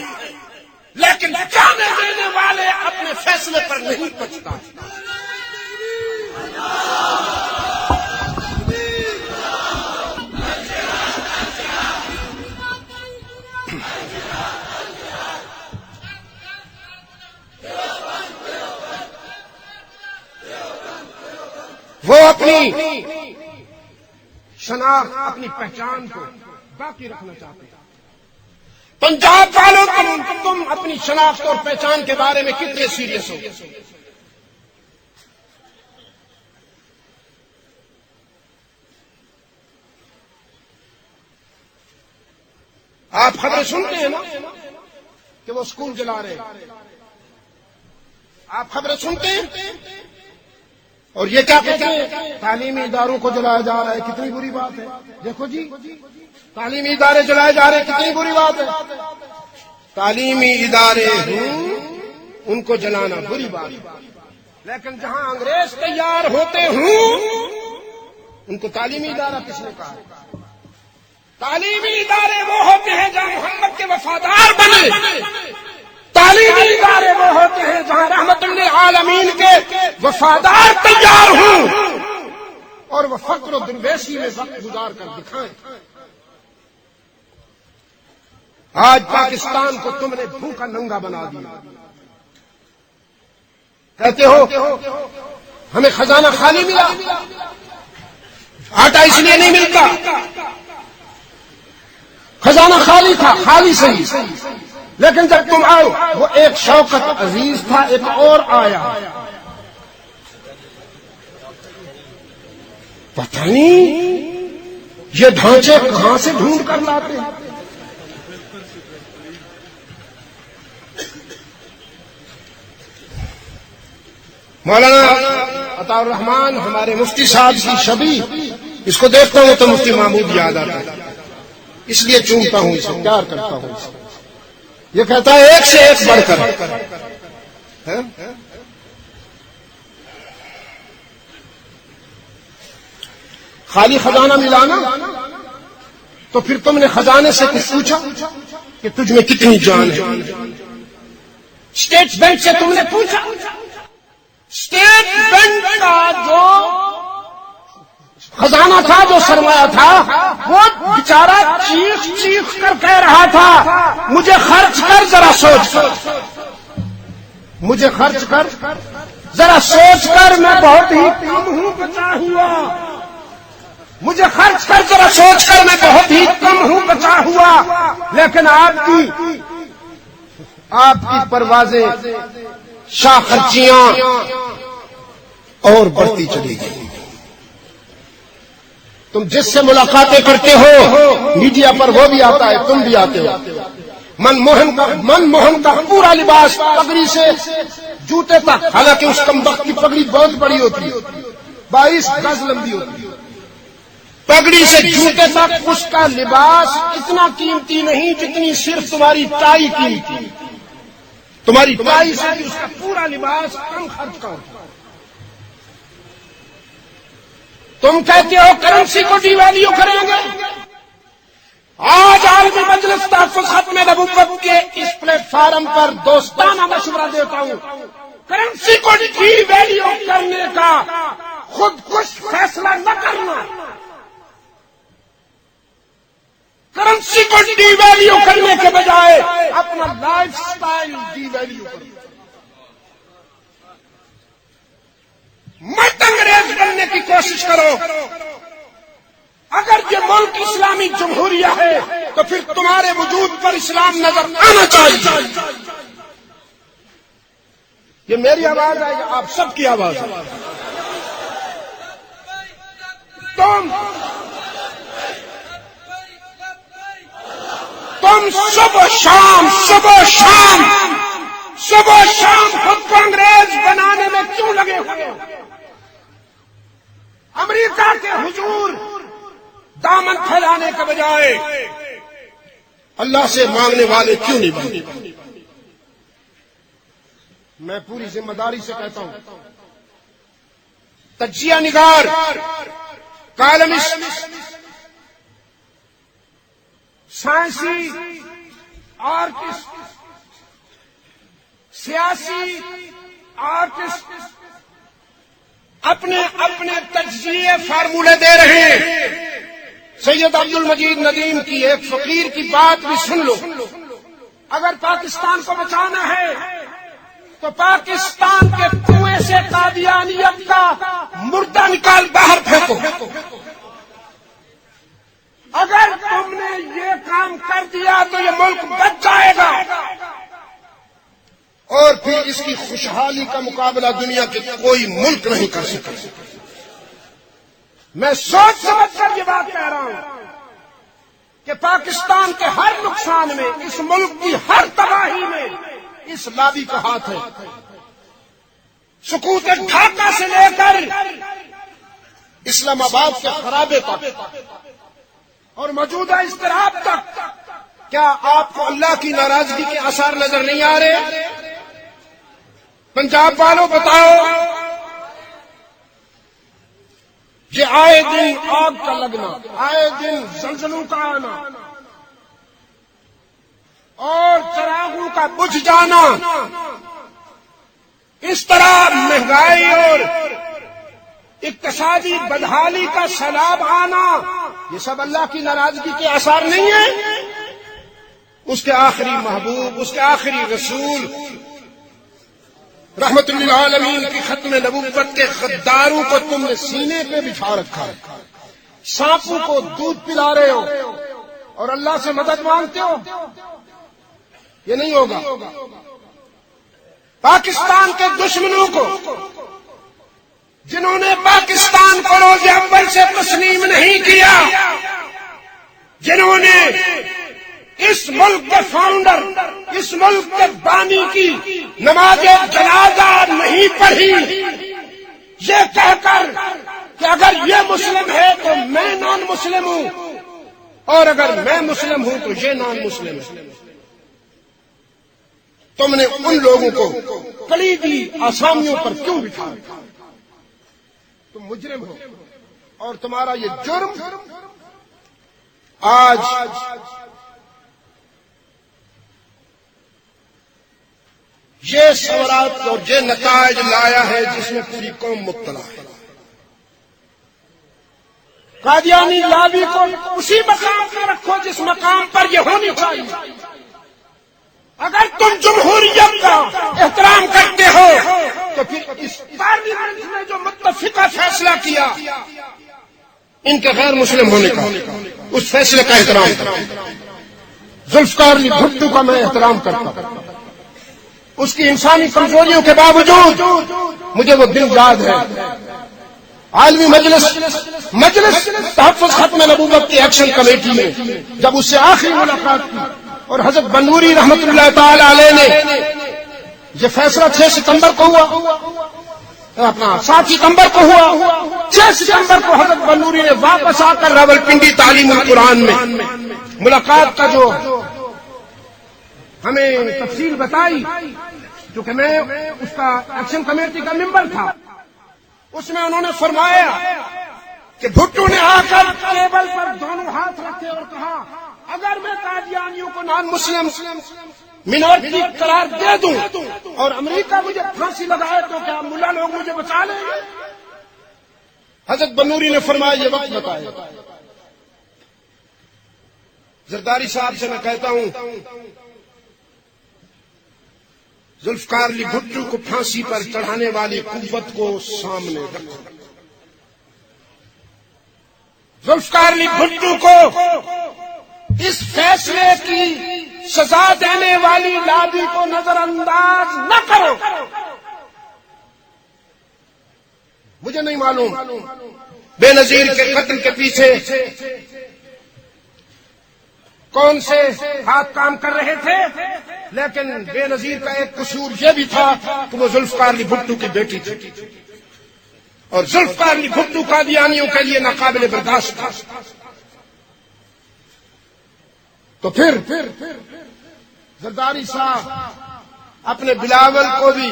لیکن جانے دینے والے اپنے فیصلے پر نہیں بچتا۔ وہ اپنی شناخت، اپنی پہچان کو باقی رکھنا چاہتے ہیں۔ پنجاب والوں تم اپنی شناخت اور پہچان کے بارے میں کتنے سیریس ہو؟ آپ خبریں سنتے ہیں نا کہ وہ اسکول جلا رہے ہیں، آپ خبریں سنتے ہیں، اور یہ کیا کہتے ہیں تعلیمی اداروں کو جلایا جا رہا ہے، کتنی بری بات ہے۔ دیکھو جی، تعلیمی ادارے جلائے جا رہے ہیں، کتنی بری بات ہے۔ تعلیمی ادارے ان کو جلانا بری بات ہے، لیکن جہاں انگریز تیار ہوتے ہوں ان کو تعلیمی ادارہ کس نے کہا؟ تعلیمی ادارے وہ ہوتے ہیں جہاں محمد کے وفادار بنے، تعلیمی ادارے وہ ہوتے ہیں جہاں رحمت للعالمین کے وفادار تیار ہوں اور وہ فقر و درویشی میں وقت گزار کر دکھائیں۔ آج پاکستان کو تم نے بھوکا ننگا بنا دیا، کہتے ہو ہمیں خزانہ خالی ملا، آٹا اس لیے نہیں ملتا، خزانہ خالی تھا، خالی صحیح، لیکن جب تم آؤ وہ ایک شوکت عزیز تھا، ایک اور آیا، پتہ نہیں یہ ڈھانچے کہاں سے ڈھونڈ کر لاتے ہیں۔ مولانا عطا الرحمان ہمارے مفتی صاحب کی شبیہ، اس کو دیکھتا ہوں تو مفتی محمود یاد آتا ہے، اس لیے چومتا ہوں اسے، پیار کرتا ہوں اسے۔ یہ کہتا ہے ایک سے ایک بڑھ کر، خالی خزانہ ملانا تو پھر تم نے خزانے سے کچھ پوچھا کہ تجھ میں کتنی جان ہے؟ اسٹیٹ بینک سے تم نے پوچھا؟ اسٹیٹ بینک کا جو خزانہ تھا، جو سرمایہ تھا، وہ بیچارہ چیخ چیخ کر کہہ رہا تھا مجھے خرچ کر، ذرا سوچ کر، مجھے خرچ کر، ذرا سوچ کر، میں بہت ہی کم ہوں بچا ہوا، مجھے خرچ کر، ذرا سوچ کر، میں بہت ہی کم ہوں بچا ہوا۔ لیکن آپ کی پروازیں، شاہ خرچیاں اور بڑھتی چلی گئی۔ تم جس سے ملاقاتیں کرتے ہو میڈیا پر وہ بھی آتا ہے، تم بھی آتے ہو۔ من موہن کا پورا لباس پگڑی سے جوتے تک، حالانکہ اس کمبخت کی پگڑی بہت بڑی ہوتی ہے، 22 گز لمبی ہوتی ہے، پگڑی سے جوتے تک اس کا لباس اتنا قیمتی نہیں جتنی صرف تمہاری ٹائی قیمتی. تمہاری ٹائی سے بھی اس کا پورا لباس کم خرچ کا ہوتا ہے. تم کہتے ہو کرنسی کو ڈی ویلیو کریں گے. آج عالمی مجلس تحفظ ختم نبوت کے اس پلیٹ فارم پر دوستانہ مشورہ دیتا ہوں، کرنسی کو ڈی ویلیو کرنے کا خود کش فیصلہ نہ کرنا، کرنسی کو ڈی ویلیو کرنے کے بجائے اپنا لائف سٹائل ڈی ویلیو کرنا. مت انگریز بننے کی کوشش کرو. اگر یہ ملک اسلامی جمہوریہ ہے تو پھر تمہارے وجود پر اسلام نظر آنا چاہیے. یہ میری آواز ہے یا آپ سب کی آواز ہے؟ تم صبح شام خود کو انگریز بنانے میں کیوں لگے ہوئے؟ امریکہ کے حضور دامن پھیلانے کے بجائے اللہ سے مانگنے والے کیوں نہیں بنے؟ میں پوری ذمہ داری سے کہتا ہوں، تجزیہ نگار، کالمسٹ، سائنسی آرٹسٹ، سیاسی آرٹسٹ اپنے اپنے تجزیے فارمولے دے رہے ہیں. سید عبد المجید ندیم کی ایک فقیر کی بات بھی سن لو. اگر پاکستان کو بچانا ہے تو پاکستان کے کنویں سے قادیانیت کا مردہ نکال باہر پھینکو. اگر تم نے یہ کام کر دیا تو یہ ملک بچ جائے گا، اور پھر اس کی خوشحالی کا مقابلہ دنیا کے کوئی ملک نہیں کر سکتا. میں سوچ سمجھ کر یہ بات کہہ رہا ہوں کہ پاکستان کے ہر نقصان میں، اس ملک کی ہر تباہی میں اس لابی کا ہاتھ ہے. سکوت ڈھاکہ سے لے کر اسلام آباد کے خرابے تک اور موجودہ اضطراب تک، کیا آپ کو اللہ کی ناراضگی کے آثار نظر نہیں آ رہے؟ پنجاب والوں بتاؤ، یہ آئے دن آگ کا لگنا، آئے دن زلزلوں کا آنا اور چراغوں کا بجھ جانا، اس طرح مہنگائی اور اقتصادی بدحالی کا سیلاب آنا، یہ سب اللہ کی ناراضگی کے آثار نہیں ہیں؟ اس کے آخری محبوب، اس کے آخری رسول رحمت للعالمین کی ختم نبوت کے غداروں کو تم نے سینے پہ بٹھا رکھا ہے. سانپوں کو دودھ پلا رہے ہو اور اللہ سے مدد مانگتے ہو. یہ نہیں ہوگا. پاکستان کے دشمنوں کو، جنہوں نے پاکستان کو روز اول سے تسلیم نہیں کیا، جنہوں نے اس ملک کے فاؤنڈر، اس ملک کے بانی کی نماز جنازہ نہیں پڑھی، یہ کہہ کر کہ اگر یہ مسلم ہے تو میں نان مسلم ہوں، اور اگر میں مسلم ہوں تو یہ نان مسلم ہے. تم نے ان لوگوں کو کلیدی آسامیوں پر کیوں بٹھا رکھا؟ تم مجرم ہو، اور تمہارا یہ جرم آج یہ ثمرات اور یہ نتائج لایا ہے جس میں پوری قوم مبتلا ہے. قادیانی لابی کو اسی مقام پر رکھو جس مقام پر یہ ہونی چاہیے. اگر تم جمہوریت کا احترام کرتے ہو تو پھر اس پارلیمنٹ نے جو متفقہ فیصلہ کیا ان کے غیر مسلم ہونے کا، اس فیصلے کا احترام کرو. ذوالفقار علی بھٹو کا میں احترام کرتا ہوں. اس کی انسانی کمزوریوں کے باوجود مجھے وہ دن یاد ہے. عالمی مجلس تحفظ ختم نبوت کی ایکشن کمیٹی میں جب اس سے آخری ملاقات کی اور حضرت بنوری رحمت اللہ تعالی علیہ نے یہ فیصلہ 6 ستمبر کو ہوا، اپنا 7 ستمبر کو ہوا. 6 ستمبر کو حضرت بنوری نے واپس آ کر راولپنڈی تعلیم القرآن میں ملاقات کا جو ہمیں تفصیل بتائی، چونکہ میں اس کا ایکشن کمیٹی کا ممبر تھا، اس میں انہوں نے فرمایا کہ بھٹو نے آ کر ٹیبل پر دونوں ہاتھ رکھے اور کہا اگر میں قادیانیوں کو نان مسلم منورٹی قرار دے دوں اور امریکہ مجھے پھانسی لگائے تو کیا ملا لوگ مجھے بچا لیں گے؟ حضرت بنوری نے فرمایا یہ وقت بتائے. زرداری صاحب سے میں کہتا ہوں ذوالفقار علی بھٹو کو پھانسی پر چڑھانے والی قوت کو سامنے رکھو. ذوالفقار علی بھٹو کو اس فیصلے کی سزا دینے والی لابی کو نظر انداز نہ کرو. مجھے نہیں معلوم بے نظیر کے قتل کے پیچھے کون سے ہاتھ کام کر رہے تھے، لیکن بے نظیر کا ایک قصور یہ بھی تھا کہ وہ ذوالفقار علی بھٹو کی بیٹی تھی، اور ذوالفقار علی بھٹو قادیانیوں کے لیے ناقابل برداشت تھا. تو پھر زرداری صاحب اپنے بلاول کو بھی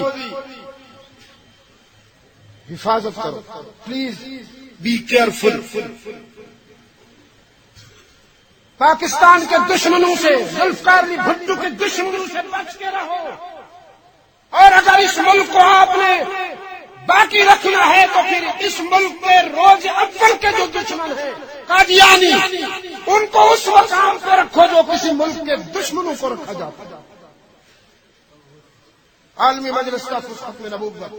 حفاظت کرو، پلیز بی کیئرفل. پاکستان کے دشمنوں سے، ذوالفقار علی بھٹو کے دشمنوں سے بچ کے رہو، اور اگر اس ملک کو آپ نے باقی رکھنا ہے تو پھر اس ملک کے روز اول کے جو دشمن ہیں قادیانی، ان کو اس مقام پہ رکھو جو کسی ملک کے دشمنوں کو رکھا جاتا ہے. عالمی مجلس کا ختم نبوت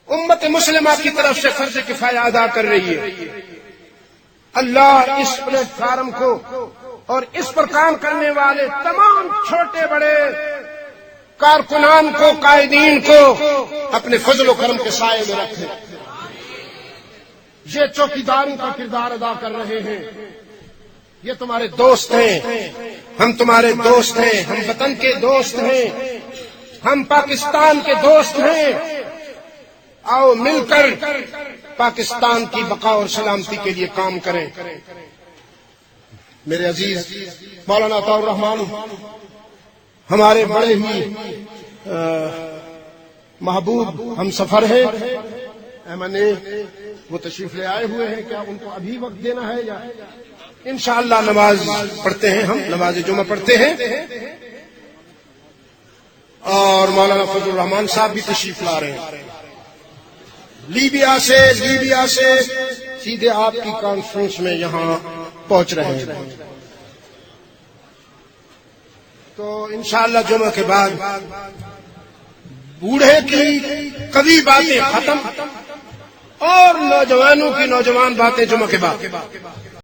امت مسلمہ کی طرف سے فرض کفایہ ادا کر رہی ہے. اللہ اس پلیٹ فارم کو اور اس پر کام کرنے والے تمام چھوٹے بڑے کارکنان کو، قائدین کو اپنے فضل و کرم کے سائے میں رکھے. یہ چوکیداروں کا کردار ادا کر رہے ہیں، یہ تمہارے دوست ہیں، ہم تمہارے دوست ہیں، ہم وطن کے دوست ہیں، ہم پاکستان کے دوست ہیں. آؤ مل کر پاکستان کی بقا اور سلامتی کے لیے کام کریں. میرے عزیز مولانا عطاء الرحمان ہمارے بڑے ہی محبوب ہم سفر ہیں، وہ تشریف لے آئے ہوئے ہیں. کیا ان کو ابھی وقت دینا ہے یا انشاءاللہ نماز پڑھتے ہیں؟ ہم نماز جمعہ پڑھتے ہیں، اور مولانا فضل الرحمان صاحب بھی تشریف لا رہے ہیں لیبیا سے سیدھے آپ کی کانفرنس میں یہاں پہنچ رہے ہیں. تو انشاءاللہ جمعہ کے بعد بوڑھے کی قوی باتیں ختم اور نوجوانوں کی نوجوان باتیں جمعہ کے بعد.